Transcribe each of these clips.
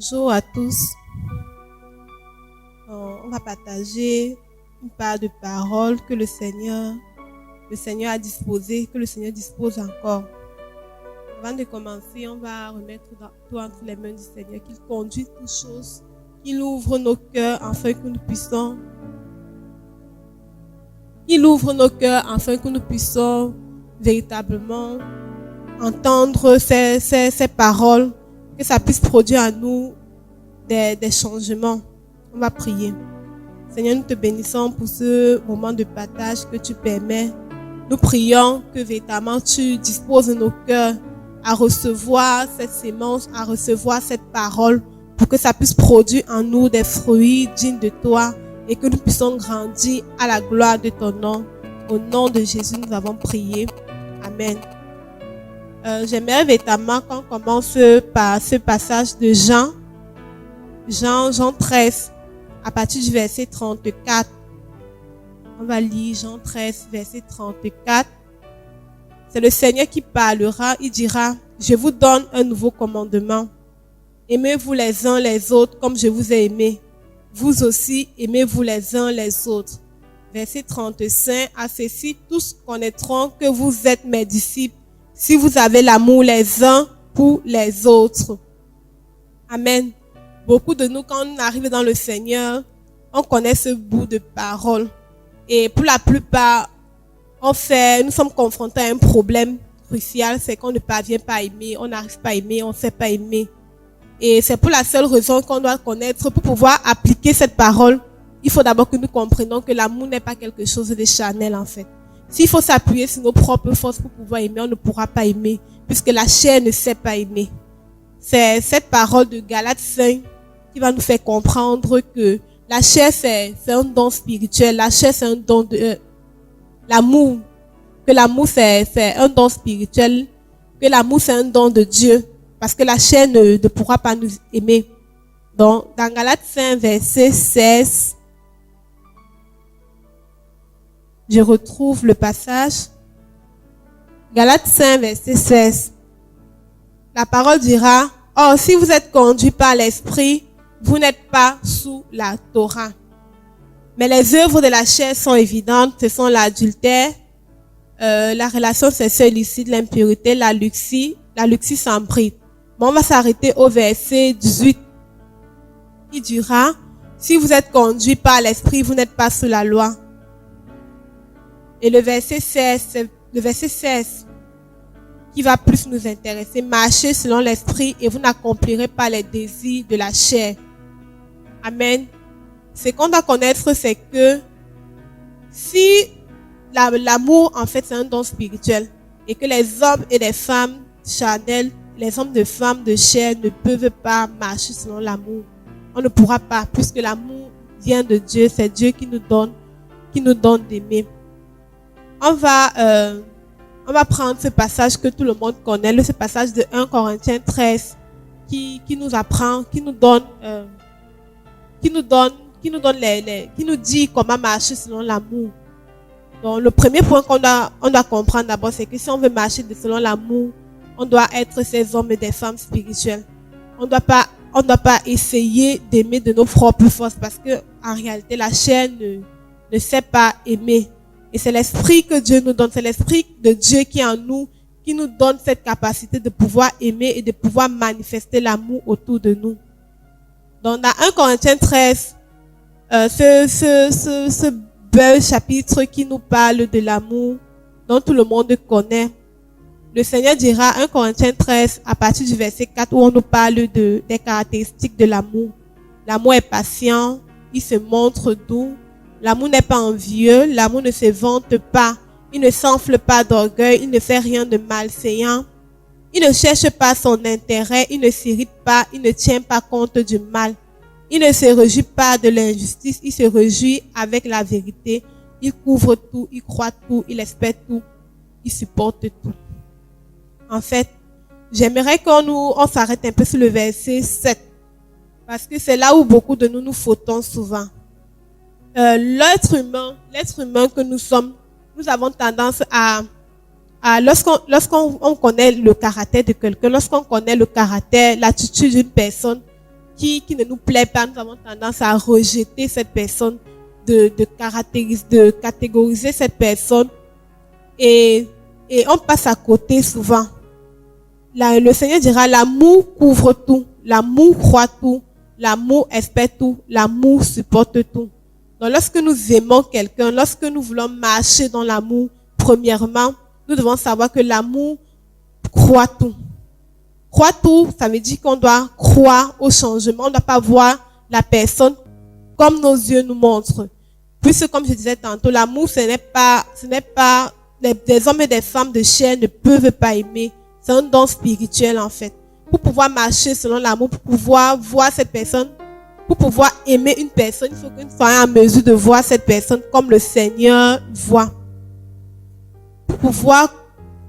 Bonjour à tous. On va partager une part de parole que le Seigneur a disposé, que le Seigneur dispose encore. Avant de commencer, on va remettre tout entre les mains du Seigneur, qu'il conduit toutes choses, qu'il ouvre nos cœurs afin que nous puissions, véritablement entendre ces paroles, que ça puisse produire en nous des changements. On va prier. Seigneur, nous te bénissons pour ce moment de partage que tu permets. Nous prions que véritablement tu disposes de nos cœurs à recevoir cette sémence, à recevoir cette parole, pour que ça puisse produire en nous des fruits dignes de toi et que nous puissions grandir à la gloire de ton nom. Au nom de Jésus, nous avons prié. Amen. J'aimerais véritablement qu'on commence par ce passage de Jean 13, à partir du verset 34. On va lire Jean 13, verset 34. C'est le Seigneur qui parlera. Il dira, je vous donne un nouveau commandement. Aimez-vous les uns les autres comme je vous ai aimé. Vous aussi, aimez-vous les uns les autres. Verset 35. À ceci, tous connaîtront que vous êtes mes disciples, si vous avez l'amour les uns pour les autres. Amen. Beaucoup de nous, quand on arrive dans le Seigneur, on connaît ce bout de parole. Et pour la plupart, nous sommes confrontés à un problème crucial, c'est qu'on ne parvient pas à aimer, on n'arrive pas à aimer, on ne sait pas aimer. Et c'est pour la seule raison qu'on doit connaître, pour pouvoir appliquer cette parole, il faut d'abord que nous comprenions que l'amour n'est pas quelque chose de charnel en fait. S'il faut s'appuyer sur nos propres forces pour pouvoir aimer, on ne pourra pas aimer, puisque la chair ne sait pas aimer. C'est cette parole de Galates 5 qui va nous faire comprendre que la chair c'est un don spirituel, la chair c'est un don de l'amour, que l'amour c'est un don spirituel, que l'amour c'est un don de Dieu, parce que la chair ne pourra pas nous aimer. Donc dans Galates 5 verset 16, je retrouve le passage. Galates 5, verset 16. La parole dira, « Or, si vous êtes conduits par l'Esprit, vous n'êtes pas sous la Torah. Mais les œuvres de la chair sont évidentes, ce sont l'adultère, la relation sexuelle illicite, l'impureté, la luxie sans bride. » Bon, on va s'arrêter au verset 18. Il dira, « Si vous êtes conduits par l'Esprit, vous n'êtes pas sous la loi. » Et le verset 16, c'est le verset 16 qui va plus nous intéresser. Marchez selon l'esprit et vous n'accomplirez pas les désirs de la chair. Amen. Ce qu'on doit connaître, c'est que si l'amour, en fait, c'est un don spirituel et que les hommes et les femmes charnels, les hommes de femmes de chair ne peuvent pas marcher selon l'amour. On ne pourra pas, puisque l'amour vient de Dieu. C'est Dieu qui nous donne d'aimer. On va prendre ce passage que tout le monde connaît, ce passage de 1 Corinthiens 13 qui nous apprend, qui nous dit comment marcher selon l'amour. Donc le premier point qu'on doit comprendre d'abord, c'est que si on veut marcher selon l'amour, on doit être ces hommes et des femmes spirituels. On ne doit pas essayer d'aimer de nos propres forces, parce que en réalité la chair ne sait pas aimer. Et c'est l'esprit que Dieu nous donne, c'est l'esprit de Dieu qui est en nous, qui nous donne cette capacité de pouvoir aimer et de pouvoir manifester l'amour autour de nous. Donc dans 1 Corinthiens 13, ce bel chapitre qui nous parle de l'amour, dont tout le monde connaît, le Seigneur dira 1 Corinthiens 13 à partir du verset 4 où on nous parle des caractéristiques de l'amour. L'amour est patient, il se montre doux. L'amour n'est pas envieux, l'amour ne se vante pas, il ne s'enfle pas d'orgueil, il ne fait rien de malséant, il ne cherche pas son intérêt, il ne s'irrite pas, il ne tient pas compte du mal, il ne se réjouit pas de l'injustice, il se réjouit avec la vérité, il couvre tout, il croit tout, il espère tout, il supporte tout. En fait, j'aimerais qu'on s'arrête un peu sur le verset 7, parce que c'est là où beaucoup de nous fautons souvent. L'être humain que nous sommes, nous avons tendance à lorsqu'on connaît le caractère de quelqu'un, lorsqu'on connaît le caractère, l'attitude d'une personne qui ne nous plaît pas, nous avons tendance à rejeter cette personne, de catégoriser cette personne et on passe à côté souvent. Le Seigneur dira, l'amour couvre tout, l'amour croit tout, l'amour espère tout, l'amour supporte tout. Donc lorsque nous aimons quelqu'un, lorsque nous voulons marcher dans l'amour, premièrement, nous devons savoir que l'amour croit tout. Croire tout, ça veut dire qu'on doit croire au changement. On ne doit pas voir la personne comme nos yeux nous montrent. Puisque, comme je disais tantôt, l'amour, ce n'est pas, des hommes et des femmes de chair ne peuvent pas aimer. C'est un don spirituel, en fait. Pour pouvoir marcher selon l'amour, pour pouvoir voir cette personne, pour pouvoir aimer une personne, il faut que nous soyons en mesure de voir cette personne comme le Seigneur voit. Pour pouvoir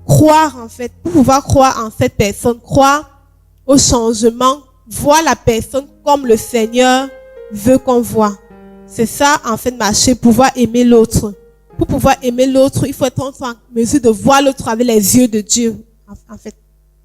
croire, en fait, pour pouvoir croire en cette personne, croire au changement, voir la personne comme le Seigneur veut qu'on voit. C'est ça, en fait, marcher, pouvoir aimer l'autre. Pour pouvoir aimer l'autre, il faut être en mesure de voir l'autre avec les yeux de Dieu, en fait.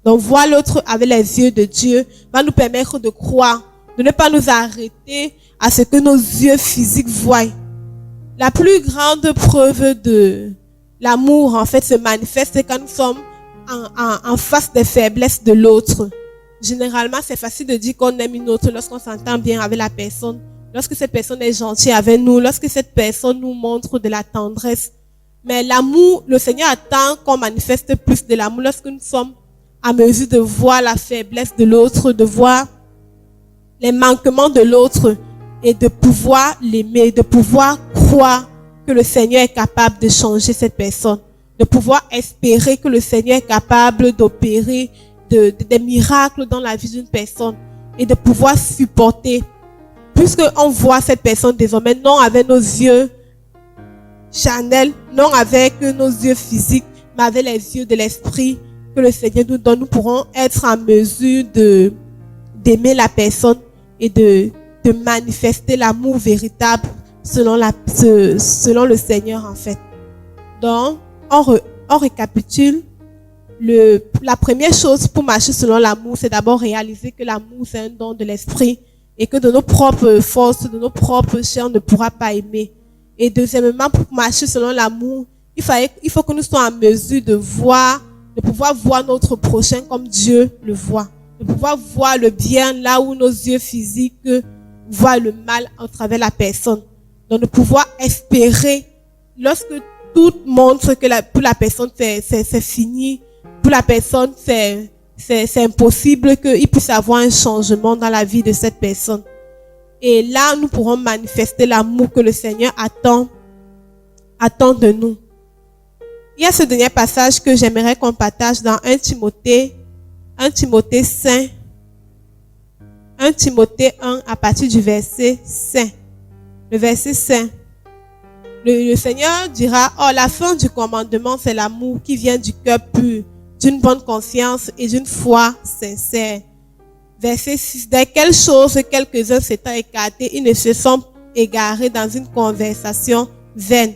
Donc, voir l'autre avec les yeux de Dieu va nous permettre de croire, de ne pas nous arrêter à ce que nos yeux physiques voient. La plus grande preuve de l'amour, en fait, se manifeste quand nous sommes en face des faiblesses de l'autre. Généralement, c'est facile de dire qu'on aime une autre lorsqu'on s'entend bien avec la personne, lorsque cette personne est gentille avec nous, lorsque cette personne nous montre de la tendresse. Mais l'amour, le Seigneur attend qu'on manifeste plus de l'amour lorsque nous sommes à mesure de voir la faiblesse de l'autre, de voir les manquements de l'autre et de pouvoir l'aimer, de pouvoir croire que le Seigneur est capable de changer cette personne, de pouvoir espérer que le Seigneur est capable d'opérer des miracles dans la vie d'une personne et de pouvoir supporter, puisque on voit cette personne désormais non avec nos yeux charnels, non avec nos yeux physiques, mais avec les yeux de l'esprit que le Seigneur nous donne. Nous pourrons être en mesure d'aimer la personne et de manifester l'amour véritable selon le Seigneur, en fait. Donc, on récapitule. La première chose pour marcher selon l'amour, c'est d'abord réaliser que l'amour, c'est un don de l'esprit et que de nos propres forces, de nos propres chairs, on ne pourra pas aimer. Et deuxièmement, pour marcher selon l'amour, il faut que nous soyons en mesure de pouvoir voir notre prochain comme Dieu le voit. De pouvoir voir le bien là où nos yeux physiques voient le mal à travers la personne. Donc de pouvoir espérer, lorsque tout montre que pour la personne c'est fini, pour la personne c'est impossible qu'il puisse avoir un changement dans la vie de cette personne. Et là, nous pourrons manifester l'amour que le Seigneur attend de nous. Il y a ce dernier passage que j'aimerais qu'on partage dans 1 Timothée 5. 1 Timothée 1 à partir du verset 5. Le verset 5. Le Seigneur dira, « Oh, la fin du commandement, c'est l'amour qui vient du cœur pur, d'une bonne conscience et d'une foi sincère. » Verset 6. « Dès quelles choses quelques-uns s'étant écartés, ils ne se sont égarés dans une conversation vaine. »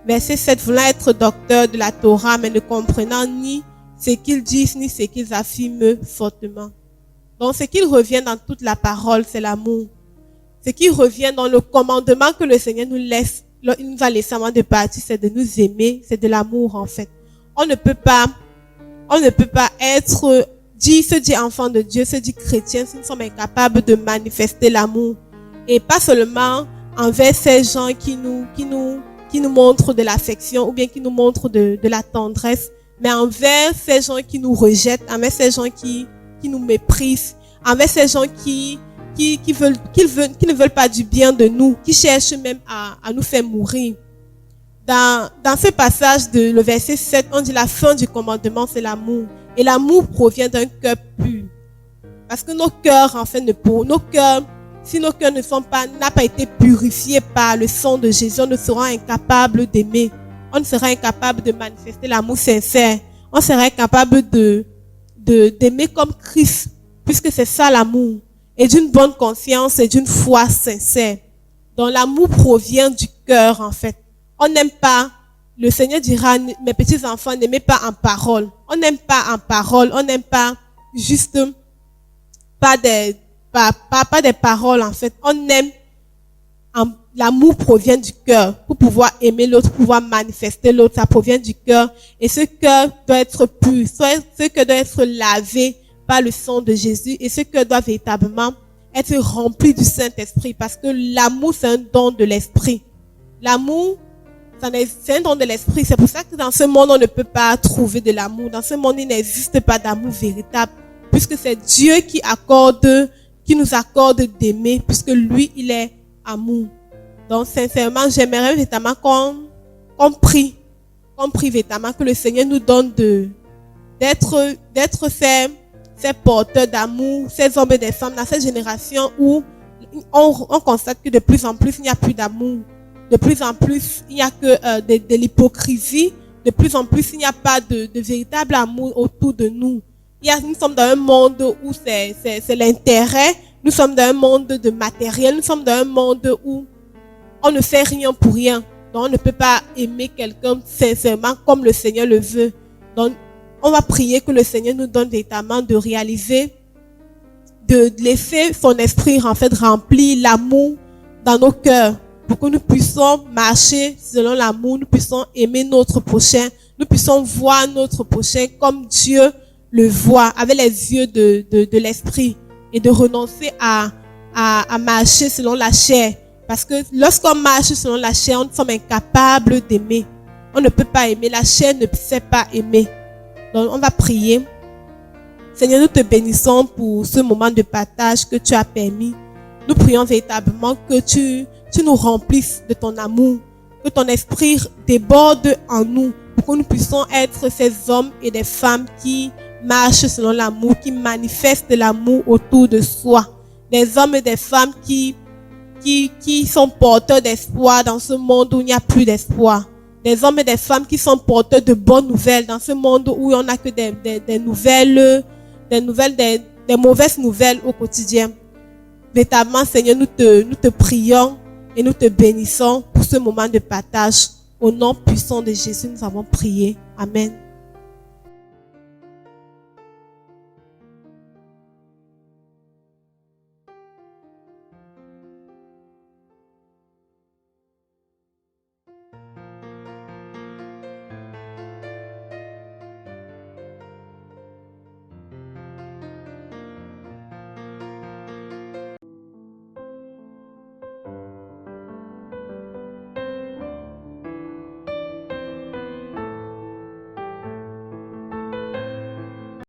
Verset 7. « Voulant être docteurs de la Torah, mais ne comprenant ni ce qu'ils disent, ni ce qu'ils affirment fortement. » Donc, ce qui revient dans toute la parole, c'est l'amour. Ce qui revient dans le commandement que le Seigneur nous laisse, il nous a laissé avant de partir, c'est de nous aimer, c'est de l'amour, en fait. On ne peut pas se dire enfant de Dieu, se dire chrétien, si nous sommes incapables de manifester l'amour. Et pas seulement envers ces gens qui nous montrent de l'affection ou bien qui nous montrent de la tendresse, mais envers ces gens qui nous rejettent, envers ces gens qui nous méprisent, envers ces gens qui ne veulent pas du bien de nous, qui cherchent même à nous faire mourir. Dans ce passage le verset 7, on dit la fin du commandement, c'est l'amour. Et l'amour provient d'un cœur pur. Parce que nos cœurs, en fait, si nos cœurs n'a pas été purifiés par le sang de Jésus, on ne sera incapable d'aimer. On ne sera incapable de manifester l'amour sincère. On sera incapable d'aimer comme Christ, puisque c'est ça l'amour. Et d'une bonne conscience et d'une foi sincère. Donc l'amour provient du cœur, en fait. On n'aime pas, le Seigneur dira, mes petits enfants, n'aimez pas en parole. On n'aime pas en parole, on n'aime pas juste, pas pas des paroles, en fait. On aime, l'amour provient du cœur. Pour pouvoir aimer l'autre, pour pouvoir manifester l'autre, ça provient du cœur. Et ce cœur doit être pur, ce cœur doit être lavé par le sang de Jésus. Et ce cœur doit véritablement être rempli du Saint-Esprit. Parce que l'amour, c'est un don de l'Esprit. L'amour, c'est un don de l'Esprit. C'est pour ça que dans ce monde, on ne peut pas trouver de l'amour. Dans ce monde, il n'existe pas d'amour véritable. Puisque c'est Dieu qui nous accorde d'aimer. Puisque lui, il est amour. Donc, sincèrement, j'aimerais véritablement qu'on prie véritablement que le Seigneur nous donne d'être ces porteurs d'amour, ces hommes et des femmes dans cette génération où on constate que de plus en plus, il n'y a plus d'amour. De plus en plus, il n'y a que de l'hypocrisie. De plus en plus, il n'y a pas de véritable amour autour de nous. Nous sommes dans un monde où c'est l'intérêt. Nous sommes dans un monde de matériel. Nous sommes dans un monde où on ne fait rien pour rien. Donc, on ne peut pas aimer quelqu'un sincèrement comme le Seigneur le veut. Donc, on va prier que le Seigneur nous donne véritablement de réaliser, de laisser son esprit, en fait, remplir l'amour dans nos cœurs pour que nous puissions marcher selon l'amour, nous puissions aimer notre prochain, nous puissions voir notre prochain comme Dieu le voit, avec les yeux de l'esprit, et de renoncer à marcher selon la chair. Parce que lorsqu'on marche selon la chair, nous sommes incapables d'aimer. On ne peut pas aimer. La chair ne sait pas aimer. Donc, on va prier. Seigneur, nous te bénissons pour ce moment de partage que tu as permis. Nous prions véritablement que tu nous remplisses de ton amour, que ton esprit déborde en nous, pour que nous puissions être ces hommes et des femmes qui marchent selon l'amour, qui manifestent l'amour autour de soi. Des hommes et des femmes qui sont porteurs d'espoir dans ce monde où il n'y a plus d'espoir. Des hommes et des femmes qui sont porteurs de bonnes nouvelles dans ce monde où on n'a que des mauvaises nouvelles au quotidien. Véritablement, Seigneur, nous te prions et nous te bénissons pour ce moment de partage. Au nom puissant de Jésus, nous avons prié. Amen.